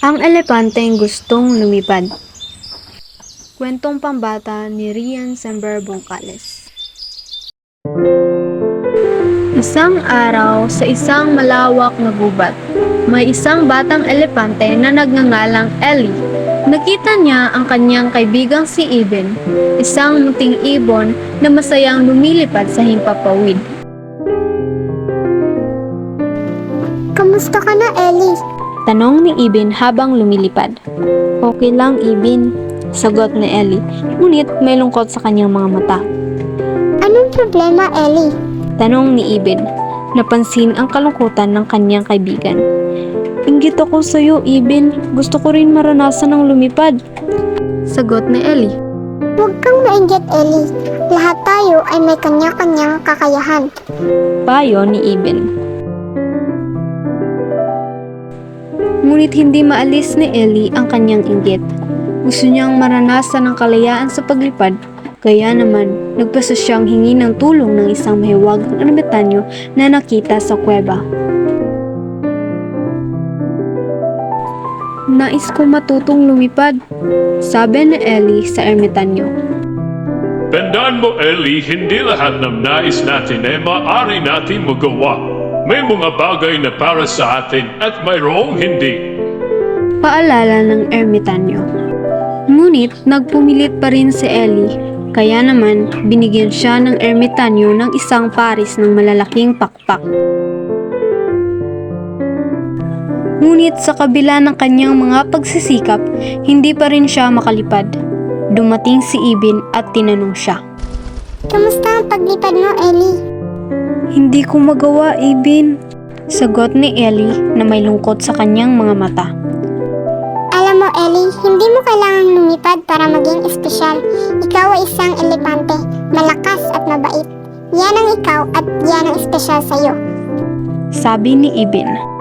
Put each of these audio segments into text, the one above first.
Ang elepanteng gustong lumipad. Kwentong pambata ni Rian Sember Bongkales. Isang araw sa isang malawak na gubat, may isang batang elepante na nagngangalang Ellie. Nakita niya ang kanyang kaibigang si Ibin, isang munting ibon na masayang lumilipad sa himpapawid. Kamusta ka na, Ellie? Tanong ni Ibin habang lumilipad. Okay lang, Ibin, sagot ni Ellie, ngunit may lungkot sa kanyang mga mata. Anong problema, Ellie? Tanong ni Ibin, napansin ang kalungkutan ng kanyang kaibigan. Inggit ako sa iyo, Ibin, gusto ko rin maranasan ang lumipad, sagot ni Ellie. Huwag kang mainggit, Ellie. Lahat tayo ay may kanya-kanyang kakayahan. Payo ni Ibin. Ngunit hindi maalis ni Ellie ang kanyang inggit. Gusto niyang maranasan ang kalayaan sa paglipad, kaya naman nagpasa siyang hingi ng tulong ng isang mahiwagang ermitanyo na nakita sa kuweba. Nais ko matutong lumipad, sabi ni Ellie sa ermitanyo. Tandaan mo, Ellie, hindi lahat ng nais natin ay maaari natin magawa. May mga bagay na para sa atin at mayroong hindi. Paalala ng ermitanyo. Ngunit nagpumilit pa rin si Ellie, kaya naman binigyan siya ng ermitanyo ng isang paris ng malalaking pakpak. Ngunit sa kabila ng kanyang mga pagsisikap, hindi pa rin siya makalipad. Dumating si Ibin at tinanong siya. Kamusta ang paglipad mo, Ellie? Hindi ko magawa, Ibin, sagot ni Ellie na may lungkot sa kanyang mga mata. Alam mo, Ellie, hindi mo kailangang lumipad para maging espesyal. Ikaw ay isang elepante, malakas at mabait. Yan ang ikaw at yan ang espesyal sa'yo. Sabi ni Ibin.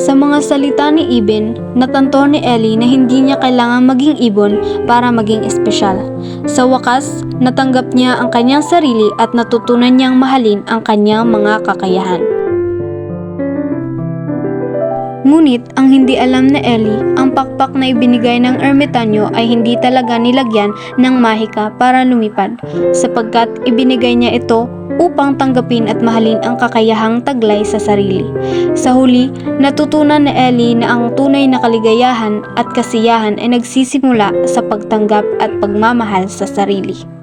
Sa mga salita ni Ibin, natanto ni Ellie na hindi niya kailangang maging ibon para maging espesyal. Sa wakas, natanggap niya ang kanyang sarili at natutunan niyang mahalin ang kanyang mga kakayahan. Ngunit ang hindi alam ni Ellie, ang pakpak na ibinigay ng ermitanyo ay hindi talaga nilagyan ng mahika para lumipad, sapagkat ibinigay niya ito upang tanggapin at mahalin ang kakayahang taglay sa sarili. Sa huli, natutunan ni Ellie na ang tunay na kaligayahan at kasiyahan ay nagsisimula sa pagtanggap at pagmamahal sa sarili.